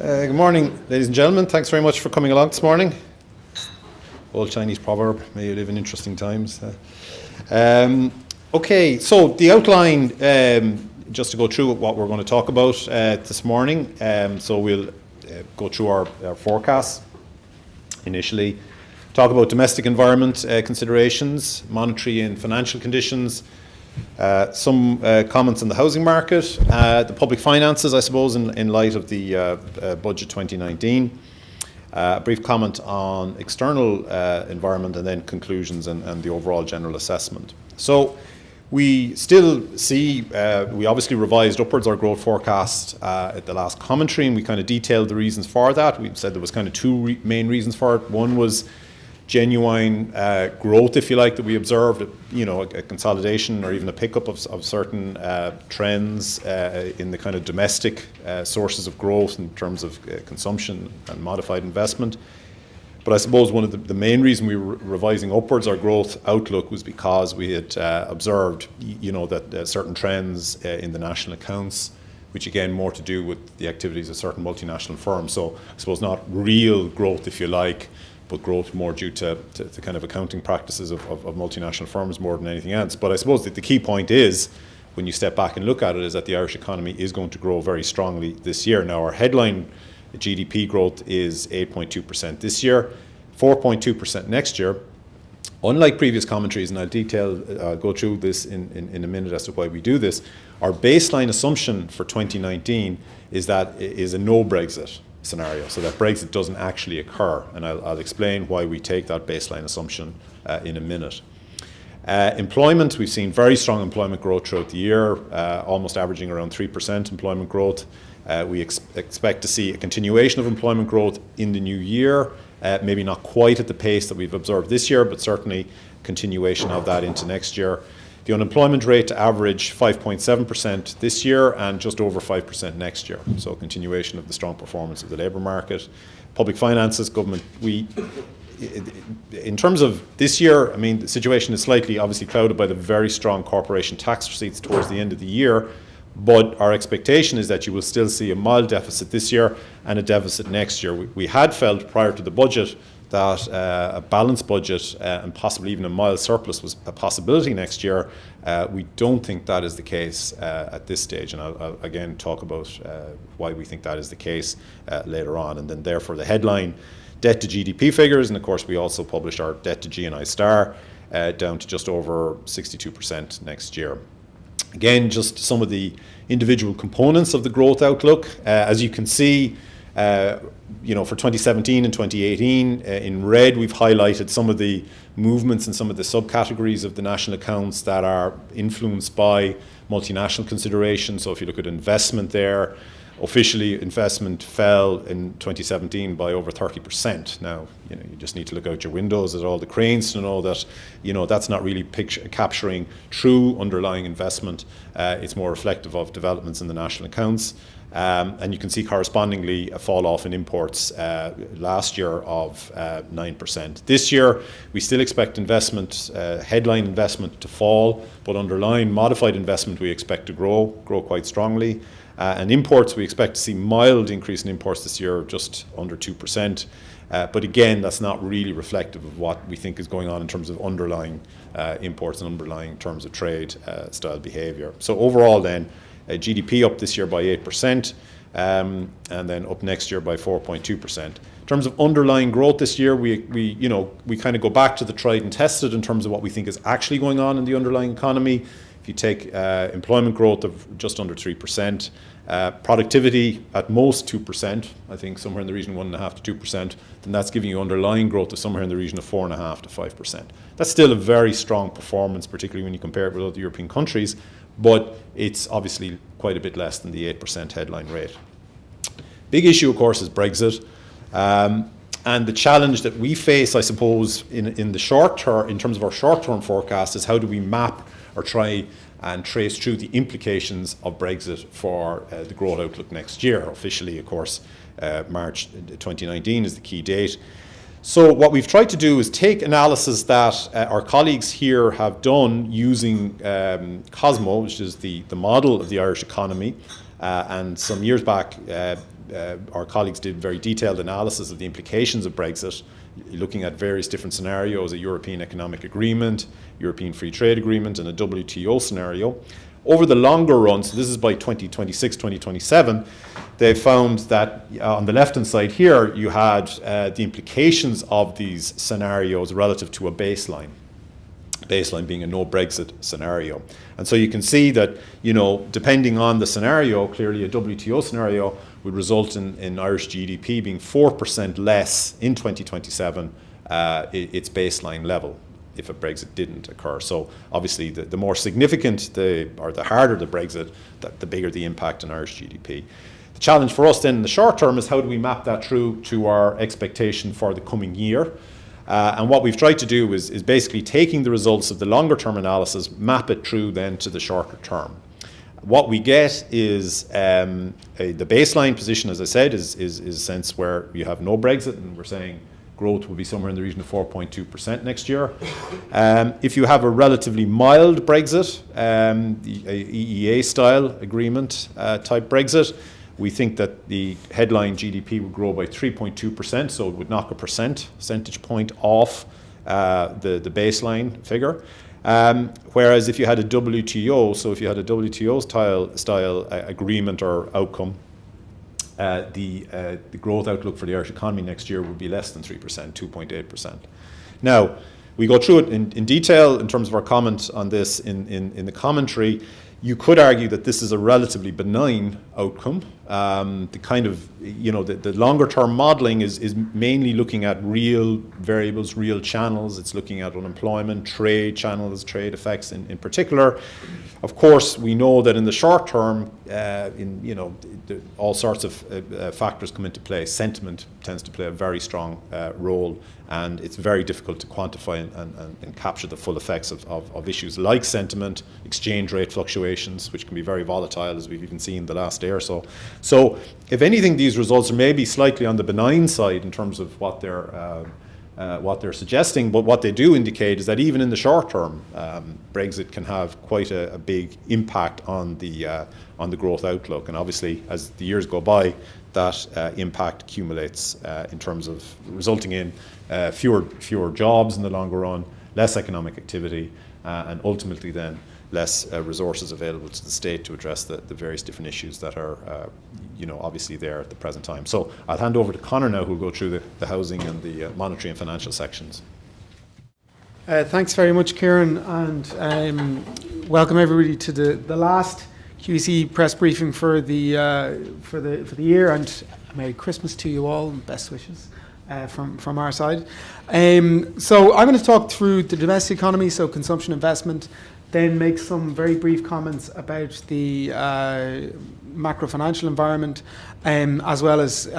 Good morning, ladies and gentlemen. Thanks very much for coming along this morning. Old Chinese proverb, may you live in interesting times. Okay, so the outline, just to go through what we're going to talk about this morning. So we'll go through our forecasts initially, talk about domestic environment considerations, monetary and financial conditions, some comments on the housing market, the public finances, I suppose, in light of the budget 2019, a brief comment on external environment, and then conclusions and the overall general assessment. So we still see, we obviously revised upwards our growth forecast at the last commentary, and we kind of detailed the reasons for that. We said there was kind of two main reasons for it. One was genuine growth, if you like, that we observed, a consolidation or even a pickup of certain trends in the kind of domestic sources of growth in terms of consumption and modified investment. But I suppose one of the main reason we were revising upwards our growth outlook was because we had observed, that certain trends in the national accounts, which again more to do with the activities of certain multinational firms. So I suppose not real growth, if you like, but growth more due to the kind of accounting practices of multinational firms more than anything else. But I suppose that the key point is, when you step back and look at it, is that the Irish economy is going to grow very strongly this year. Now, our headline GDP growth is 8.2% this year, 4.2% next year. Unlike previous commentaries, and I'll go through this in a minute as to why we do this, our baseline assumption for 2019 is a no Brexit scenario, so that Brexit doesn't actually occur, and I'll explain why we take that baseline assumption in a minute. Employment, we've seen very strong employment growth throughout the year, almost averaging around 3% employment growth. We expect to see a continuation of employment growth in the new year, maybe not quite at the pace that we've observed this year, but certainly continuation of that into next year. The unemployment rate to average 5.7% this year and just over 5% next year. So continuation of the strong performance of the labour market. Public finances, government, in terms of this year, I mean, the situation is slightly obviously clouded by the very strong corporation tax receipts towards the end of the year, but our expectation is that you will still see a mild deficit this year and a deficit next year. We had felt prior to the budget that a balanced budget and possibly even a mild surplus was a possibility next year. We don't think that is the case at this stage, and I'll again talk about why we think that is the case later on. And then therefore the headline debt to GDP figures, and of course we also publish our debt to GNI star down to just over 62% next year. Again, just some of the individual components of the growth outlook. As you can see, for 2017 and 2018, in red, we've highlighted some of the movements and some of the subcategories of the national accounts that are influenced by multinational considerations. So if you look at investment there, officially investment fell in 2017 by over 30%. Now, you just need to look out your windows at all the cranes to know that, that's not really capturing true underlying investment. It's more reflective of developments in the national accounts. And you can see correspondingly a fall off in imports last year of 9%. This year, we still expect investment, headline investment to fall, but underlying modified investment we expect to grow quite strongly. And imports, we expect to see mild increase in imports this year, just under 2%. But again, that's not really reflective of what we think is going on in terms of underlying imports and underlying terms of trade style behaviour. So overall then, GDP up this year by 8%, and then up next year by 4.2%. In terms of underlying growth this year, we kind of go back to the tried and tested in terms of what we think is actually going on in the underlying economy. If you take employment growth of just under 3%, productivity at most 2%, I think somewhere in the region of 1.5% to 2%, then that's giving you underlying growth of somewhere in the region of 4.5% to 5%. That's still a very strong performance, particularly when you compare it with other European countries, but it's obviously quite a bit less than the 8% headline rate. Big issue, of course, is Brexit. And the challenge that we face, I suppose, in the short term, in terms of our short-term forecast, is how do we map or try and trace through the implications of Brexit for the growth outlook next year. Officially, of course, March 2019 is the key date. So what we've tried to do is take analysis that our colleagues here have done using Cosmo, which is the model of the Irish economy, and some years back our colleagues did very detailed analysis of the implications of Brexit, looking at various different scenarios, a European Economic Agreement, European Free Trade Agreement, and a WTO scenario. Over the longer run, so this is by 2026, 2027, they found that on the left-hand side here, you had the implications of these scenarios relative to a baseline being a no Brexit scenario. And so you can see that, depending on the scenario, clearly a WTO scenario would result in Irish GDP being 4% less in 2027, its baseline level, if a Brexit didn't occur. So obviously the more significant the harder the Brexit, the bigger the impact on Irish GDP. The challenge for us then in the short term is how do we map that through to our expectation for the coming year? And what we've tried to do is basically taking the results of the longer term analysis, map it through then to the shorter term. What we get is the baseline position, as I said, is a sense where you have no Brexit, and we're saying growth will be somewhere in the region of 4.2% next year. If you have a relatively mild Brexit, the EEA-style agreement type Brexit, we think that the headline GDP would grow by 3.2%, so it would knock a percentage point off the baseline figure. Whereas if you had a WTO, so if you had a WTO style agreement or outcome, the growth outlook for the Irish economy next year would be less than 3%, 2.8%. Now, we go through it in detail in terms of our comment on this in the commentary. You could argue that this is a relatively benign outcome. The kind of, the longer term modelling is mainly looking at real variables, real channels. It's looking at unemployment, trade channels, trade effects in particular. Of course, we know that in the short term, all sorts of factors come into play. Sentiment tends to play a very strong role, and it's very difficult to quantify and capture the full effects of issues like sentiment, exchange rate fluctuations, which can be very volatile, as we've even seen the last day or so. So, if anything, these results are maybe slightly on the benign side in terms of what they're suggesting, but what they do indicate is that even in the short term, Brexit can have quite a big impact on the growth outlook. And obviously, as the years go by, that impact accumulates in terms of resulting in fewer jobs in the longer run, less economic activity, and ultimately then less resources available to the state to address the various different issues that are obviously there at the present time. So I'll hand over to Conor now, who'll go through the housing and the monetary and financial sections. Thanks very much, Kieran, and welcome everybody to the last QEC press briefing for the year, and Merry Christmas to you all and best wishes from our side. So I'm going to talk through the domestic economy, so consumption, investment, then make some very brief comments about the macro financial environment, as well as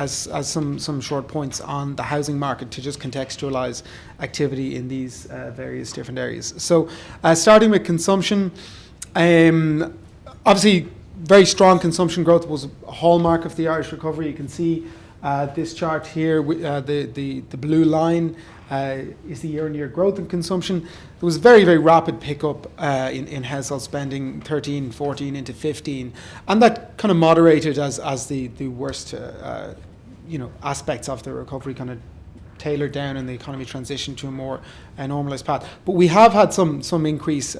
some short points on the housing market to just contextualize activity in these various different areas. So starting with consumption, obviously very strong consumption growth was a hallmark of the Irish recovery. You can see this chart here, the blue line is the year-on-year growth in consumption. There was very, very rapid pickup in household spending, 13, 14 into 15, and that kind of moderated as the worst aspects of the recovery kind of tailored down and the economy transitioned to a more normalised path. But we have had some increase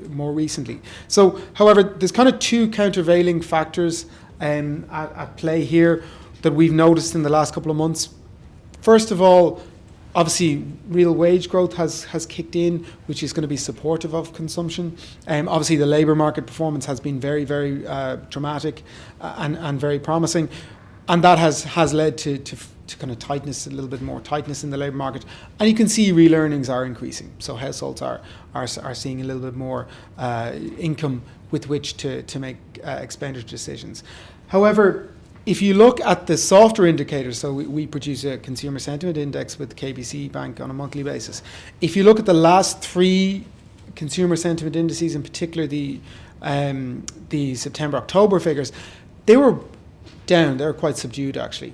more recently. So, however, there's kind of two countervailing factors at play here that we've noticed in the last couple of months. First of all, obviously, real wage growth has kicked in, which is going to be supportive of consumption. Obviously, the labour market performance has been very, very dramatic and very promising, and that has led to kind of tightness, a little bit more tightness in the labour market. And you can see real earnings are increasing, so households are seeing a little bit more income with which to make expenditure decisions. However, if you look at the softer indicators, so we produce a consumer sentiment index with KBC Bank on a monthly basis. If you look at the last three consumer sentiment indices, in particular the September-October figures, they were down. They were quite subdued, actually.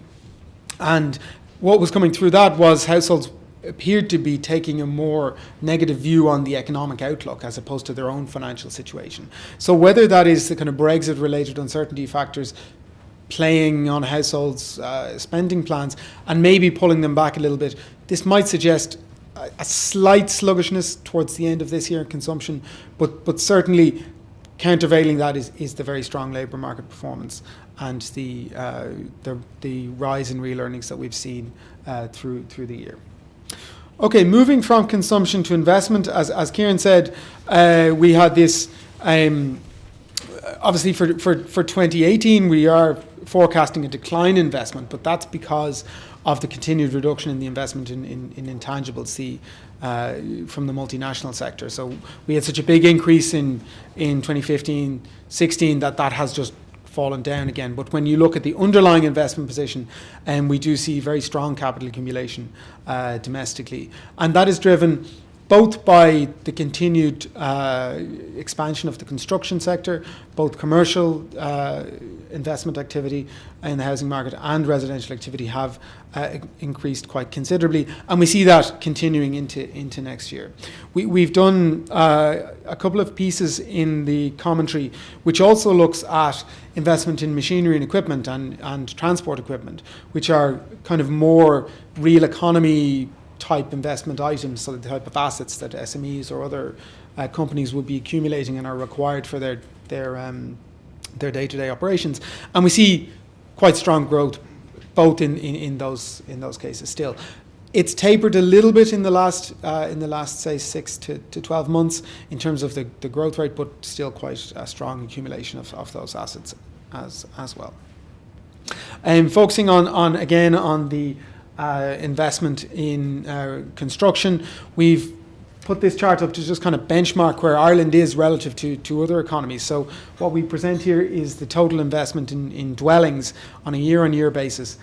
And what was coming through that was households appeared to be taking a more negative view on the economic outlook as opposed to their own financial situation. So whether that is the kind of Brexit-related uncertainty factors, playing on households' spending plans and maybe pulling them back a little bit. This might suggest a slight sluggishness towards the end of this year in consumption, but certainly countervailing that is the very strong labour market performance and the rise in real earnings that we've seen through the year. Okay, moving from consumption to investment, as Kieran said, we had this. Obviously, for 2018, we are forecasting a decline in investment, but that's because of the continued reduction in the investment in intangibles from the multinational sector. So we had such a big increase in 2015-16 that has just fallen down again. But when you look at the underlying investment position, we do see very strong capital accumulation domestically. And that is driven both by the continued expansion of the construction sector, both commercial investment activity in the housing market and residential activity have increased quite considerably, and we see that continuing into next year. We've done a couple of pieces in the commentary which also looks at investment in machinery and equipment and transport equipment, which are kind of more real economy type investment items, so the type of assets that SMEs or other companies would be accumulating and are required for their day-to-day operations. And we see quite strong growth both in those cases still. It's tapered a little bit in the last say 6 to 12 months in terms of the growth rate, but still quite a strong accumulation of those assets as well. Focusing on the investment in construction, we've put this chart up to just kind of benchmark where Ireland is relative to other economies. So what we present here is the total investment in dwellings on a year-on-year basis,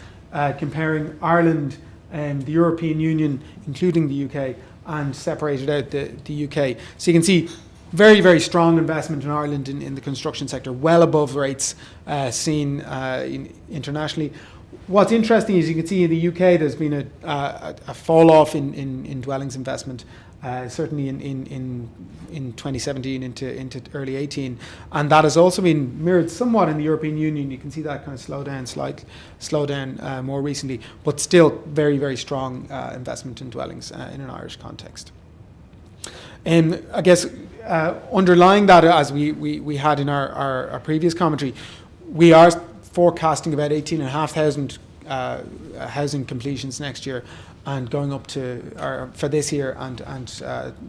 comparing Ireland and the European Union, including the UK, and separated out the UK. So you can see very, very strong investment in Ireland in the construction sector, well above rates seen internationally. What's interesting is you can see in the UK there's been a fall off in dwellings investment, certainly in 2017 into early 18, and that has also been mirrored somewhat in the European Union. You can see that kind of slow down more recently, but still very, very strong investment in dwellings in an Irish context. And I guess underlying that, as we had in our previous commentary, we are forecasting about 18,500 housing completions next year, and going up to for this year and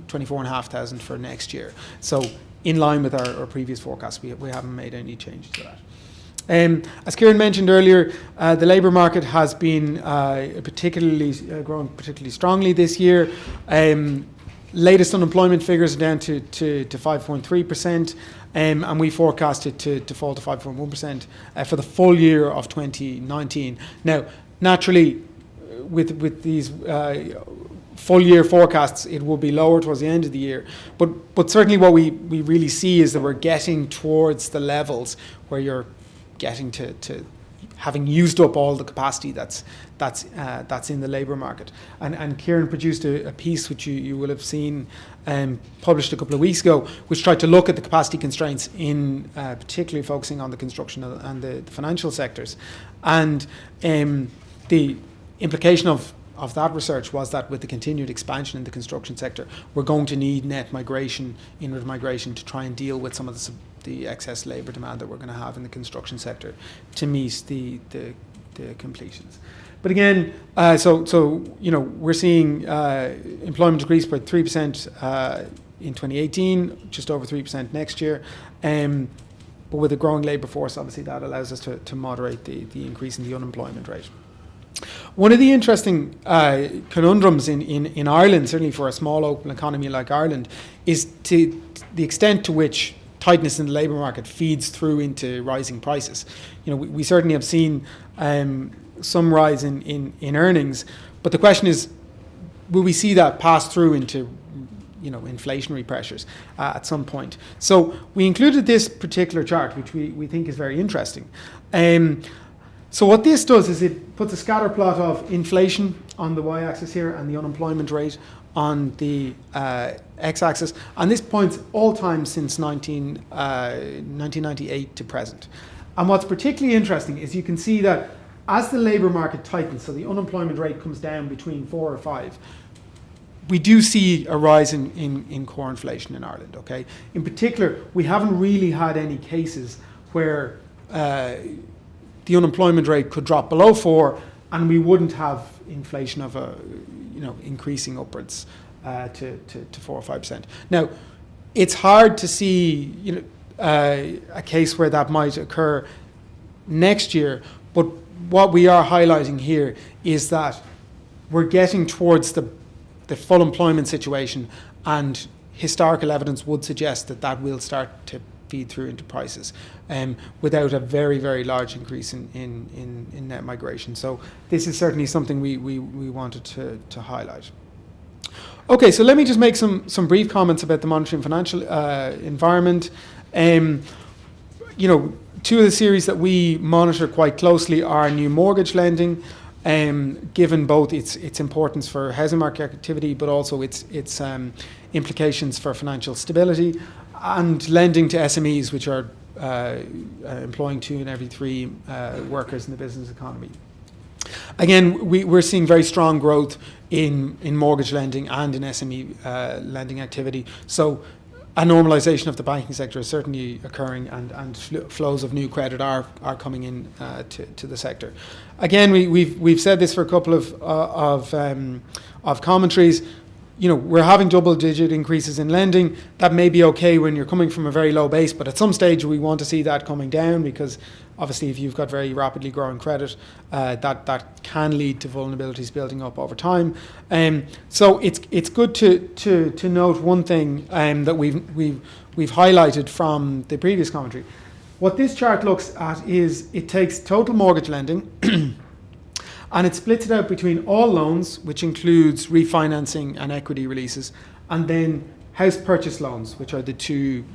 24,500 for next year. So in line with our previous forecast, we haven't made any changes to that. As Kieran mentioned earlier, the labour market has been growing particularly strongly this year. Latest unemployment figures are down to 5.3%, and we forecast it to fall to 5.1% for the full year of 2019. Now, naturally, with these full year forecasts, it will be lower towards the end of the year. But certainly what we really see is that we're getting towards the levels where you're getting to having used up all the capacity that's in the labour market. And Kieran produced a piece which you will have seen published a couple of weeks ago, which tried to look at the capacity constraints in particularly focusing on the construction and the financial sectors. And the implication of that research was that with the continued expansion in the construction sector, we're going to need net migration, inward migration, to try and deal with some of the excess labour demand that we're going to have in the construction sector to meet the completions. But again, so we're seeing employment decrease by 3% in 2018, just over 3% next year. But with a growing labour force, obviously that allows us to moderate the increase in the unemployment rate. One of the interesting conundrums in Ireland, certainly for a small open economy like Ireland, is to the extent to which tightness in the labour market feeds through into rising prices. We certainly have seen some rise in earnings, but the question is, will we see that pass through into inflationary pressures at some point? So we included this particular chart, which we think is very interesting. So what this does is it puts a scatter plot of inflation on the y-axis here and the unemployment rate on the x-axis, and this points all time since 1998 to present. And what's particularly interesting is you can see that as the labour market tightens, so the unemployment rate comes down between 4 or 5, we do see a rise in core inflation in Ireland, okay? In particular, we haven't really had any cases where the unemployment rate could drop below 4 and we wouldn't have inflation of increasing upwards to 4 or 5%. Now, it's hard to see a case where that might occur next year, but what we are highlighting here is that we're getting towards the full employment situation, and historical evidence would suggest that that will start to feed through into prices without a very, very large increase in net migration. So this is certainly something we wanted to highlight. Okay, so let me just make some brief comments about the monetary and financial environment. Two of the series that we monitor quite closely are new mortgage lending, given both its importance for housing market activity, but also its implications for financial stability, and lending to SMEs, which are employing 2 in every 3 workers in the business economy. Again, we're seeing very strong growth in mortgage lending and in SME lending activity. So a normalisation of the banking sector is certainly occurring, and flows of new credit are coming in to the sector. Again, we've said this for a couple of commentaries. We're having double-digit increases in lending. That may be okay when you're coming from a very low base, but at some stage we want to see that coming down, because obviously if you've got very rapidly growing credit, that can lead to vulnerabilities building up over time. So it's good to note one thing that we've highlighted from the previous commentary. What this chart looks at is it takes total mortgage lending and it splits it out between all loans, which includes refinancing and equity releases, and then house purchase loans, which are the two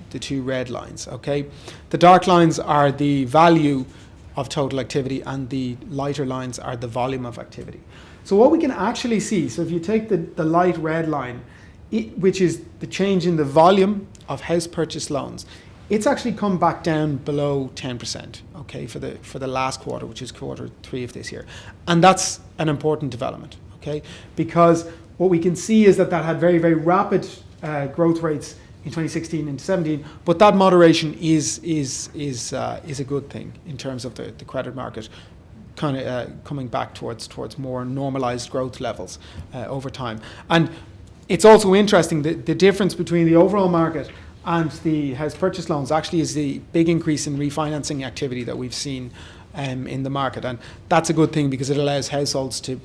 red lines. Okay, the dark lines are the value of total activity, and the lighter lines are the volume of activity. So what we can actually see, so if you take the light red line, which is the change in the volume of house purchase loans, it's actually come back down below 10%, okay, for the last quarter, which is quarter 3 of this year. And that's an important development, okay, because what we can see is that had very, very rapid growth rates in 2016 and 17, but that moderation is a good thing in terms of the credit market kind of coming back towards more normalized growth levels over time. And it's also interesting that the difference between the overall market and the house purchase loans actually is the big increase in refinancing activity that we've seen in the market, and that's a good thing because it allows households to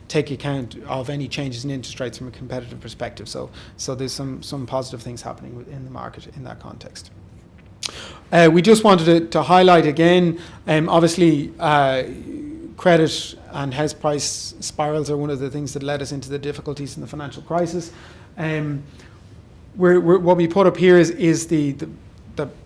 take account of any changes in interest rates from a competitive perspective. So there's some positive things happening in the market in that context. We just wanted to highlight again, obviously credit and house price spirals are one of the things that led us into the difficulties in the financial crisis. What we put up here is the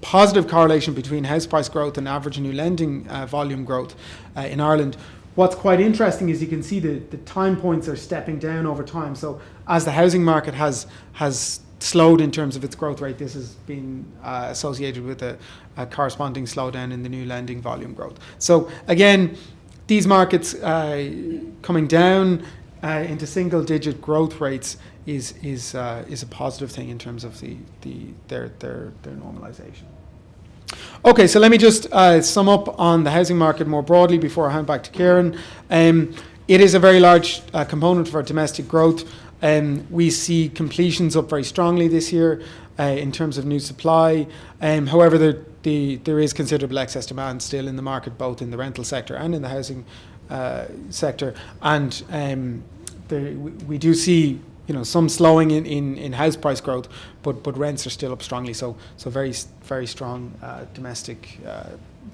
positive correlation between house price growth and average new lending volume growth in Ireland. What's quite interesting is you can see the time points are stepping down over time. So as the housing market has slowed in terms of its growth rate, this has been associated with a corresponding slowdown in the new lending volume growth. So again, these markets coming down into single-digit growth rates is a positive thing in terms of their normalization. Okay, so let me just sum up on the housing market more broadly before I hand back to Kieran. It is a very large component of our domestic growth. We see completions up very strongly this year in terms of new supply. However, there is considerable excess demand still in the market, both in the rental sector and in the housing sector. And we do see some slowing in house price growth, but rents are still up strongly. So very, very strong domestic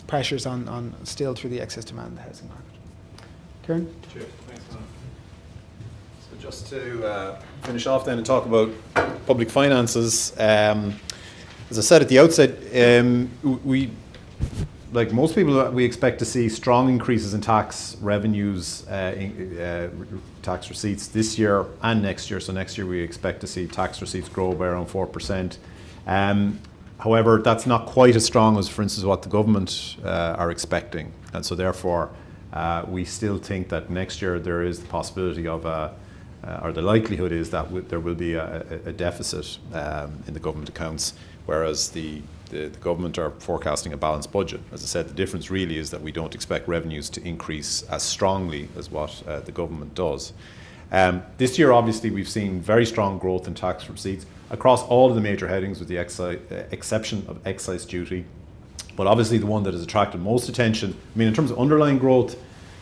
pressures on still through the excess demand in the housing market. Kieran? Cheers. Thanks, Conor. So just to finish off then and talk about public finances, as I said at the outset, we, like most people, we expect to see strong increases in tax revenues, tax receipts this year and next year. So next year we expect to see tax receipts grow by around 4%. However, that's not quite as strong as, for instance, what the government are expecting. And so therefore, we still think that next year there is the possibility of, or the likelihood is that there will be a deficit in the government accounts, whereas the government are forecasting a balanced budget. As I said, the difference really is that we don't expect revenues to increase as strongly as what the government does. This year, obviously, we've seen very strong growth in tax receipts across all of the major headings, with the exception of excise duty. But obviously, the one that has attracted most attention, I mean, in terms of underlying growth,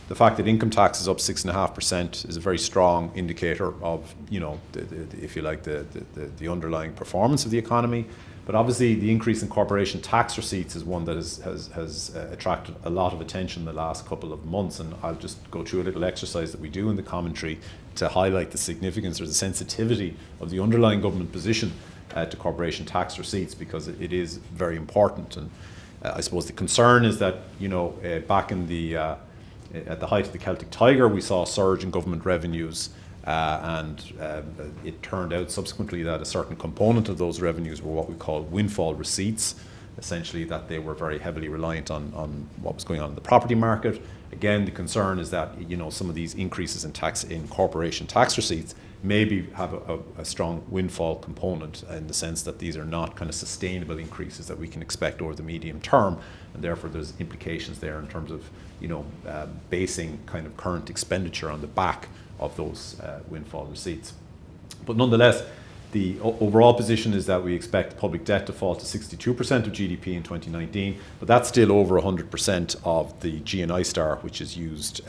the fact that income tax is up 6.5% is a very strong indicator of, if you like, the underlying performance of the economy. But obviously, the increase in corporation tax receipts is one that has attracted a lot of attention in the last couple of months. And I'll just go through a little exercise that we do in the commentary to highlight the significance or the sensitivity of the underlying government position to corporation tax receipts, because it is very important. And I suppose the concern is that, back in at the height of the Celtic Tiger, we saw a surge in government revenues. And it turned out subsequently that a certain component of those revenues were what we call windfall receipts, essentially that they were very heavily reliant on what was going on in the property market. Again, the concern is that some of these increases in corporation tax receipts maybe have a strong windfall component, in the sense that these are not kind of sustainable increases that we can expect over the medium term, and therefore there's implications there in terms of basing kind of current expenditure on the back of those windfall receipts. But nonetheless, the overall position is that we expect public debt to fall to 62% of GDP in 2019, but that's still over 100% of the GNI star, which is used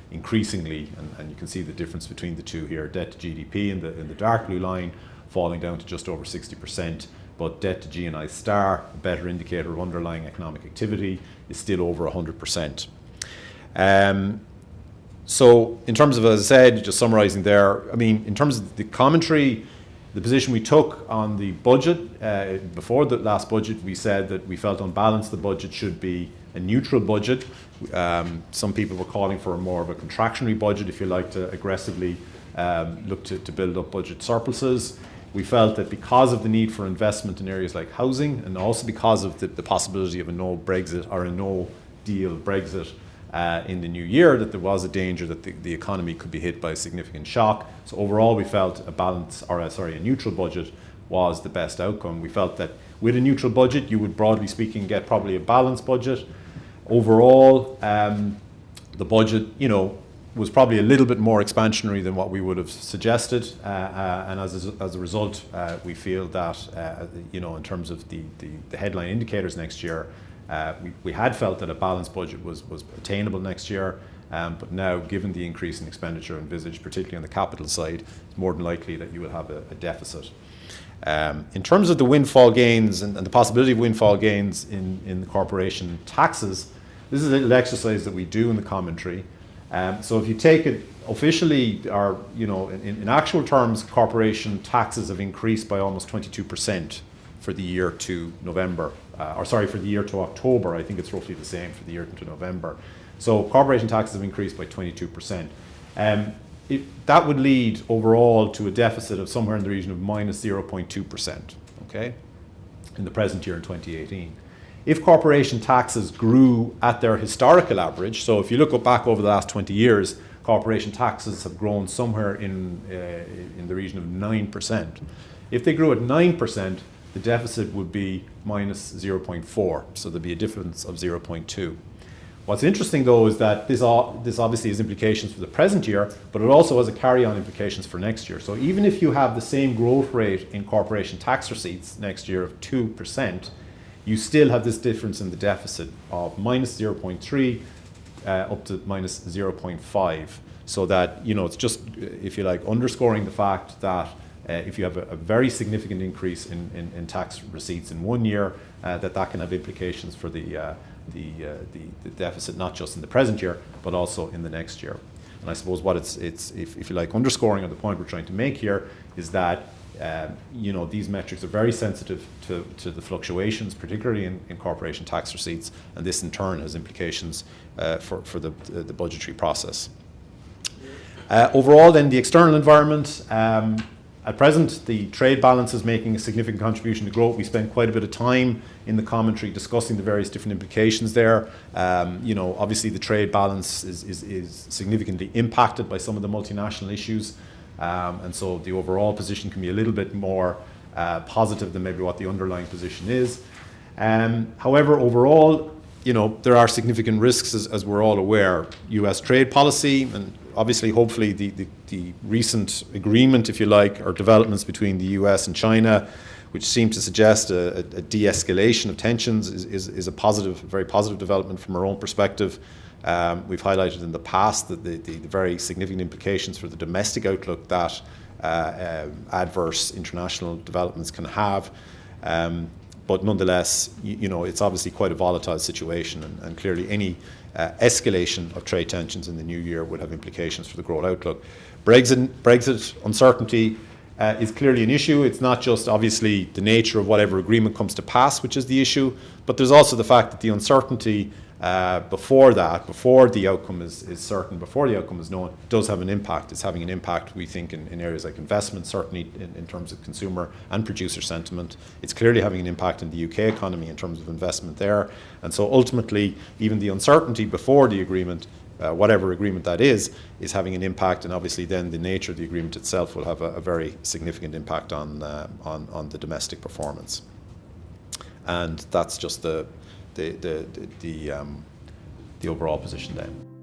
increasingly, and you can see the difference between the two here. Debt to GDP in the dark blue line falling down to just over 60%, but debt to GNI star, a better indicator of underlying economic activity, is still over 100%. So in terms of, as I said, just summarising there, I mean, in terms of the commentary, the position we took on the budget, before the last budget, we said that we felt on balance the budget should be a neutral budget. Some people were calling for more of a contractionary budget, if you like, to aggressively look to build up budget surpluses. We felt that because of the need for investment in areas like housing, and also because of the possibility of a no Brexit or a no deal Brexit in the new year, that there was a danger that the economy could be hit by a significant shock. So overall, we felt a neutral budget was the best outcome. We felt that with a neutral budget, you would, broadly speaking, get probably a balanced budget. Overall, the budget, was probably a little bit more expansionary than what we would have suggested, and as a result, we feel that, in terms of the headline indicators next year, we had felt that a balanced budget was attainable next year, but now, given the increase in expenditure envisaged, particularly on the capital side, it's more than likely that you will have a deficit. In terms of the windfall gains and the possibility of windfall gains in the corporation taxes, this is a little exercise that we do in the commentary. So if you take it officially, or in actual terms, corporation taxes have increased by almost 22% for the year to November. For the year to October. I think it's roughly the same for the year to November. So corporation taxes have increased by 22%. That would lead overall to a deficit of somewhere in the region of minus 0.2%, okay, in the present year in 2018. If corporation taxes grew at their historical average, so if you look back over the last 20 years, corporation taxes have grown somewhere in the region of 9%. If they grew at 9%, the deficit would be minus 0.4, so there'd be a difference of 0.2. What's interesting, though, is that this obviously has implications for the present year, but it also has a carry-on implications for next year. So even if you have the same growth rate in corporation tax receipts next year of 2%, you still have this difference in the deficit of minus 0.3 up to minus 0.5. So that, it's just, if you like, underscoring the fact that if you have a very significant increase in tax receipts in one year, that can have implications for the deficit, not just in the present year, but also in the next year. And I suppose what it's if you like, underscoring on the point we're trying to make here is that these metrics are very sensitive to the fluctuations, particularly in corporation tax receipts, and this in turn has implications for the budgetary process. Overall, then, the external environment, At present, the trade balance is making a significant contribution to growth. We spent quite a bit of time in the commentary discussing the various different implications there. Obviously the trade balance is significantly impacted by some of the multinational issues, and so the overall position can be a little bit more positive than maybe what the underlying position is. However, overall, there are significant risks, as we're all aware. US trade policy, and obviously, hopefully, the recent agreement, if you like, or developments between the US and China, which seem to suggest a de-escalation of tensions, is a positive, very positive development from our own perspective. We've highlighted in the past that the very significant implications for the domestic outlook that adverse international developments can have. But nonetheless, it's obviously quite a volatile situation, and clearly any escalation of trade tensions in the new year would have implications for the growth outlook. Brexit uncertainty is clearly an issue. It's not just obviously the nature of whatever agreement comes to pass, which is the issue, but there's also the fact that the uncertainty before the outcome is certain, before the outcome is known, does have an impact. It's having an impact, we think, in areas like investment, certainly in terms of consumer and producer sentiment. It's clearly having an impact in the UK economy in terms of investment there. And so ultimately, even the uncertainty before the agreement, whatever agreement that is having an impact, and obviously then the nature of the agreement itself will have a very significant impact on the domestic performance. And that's just the overall position then.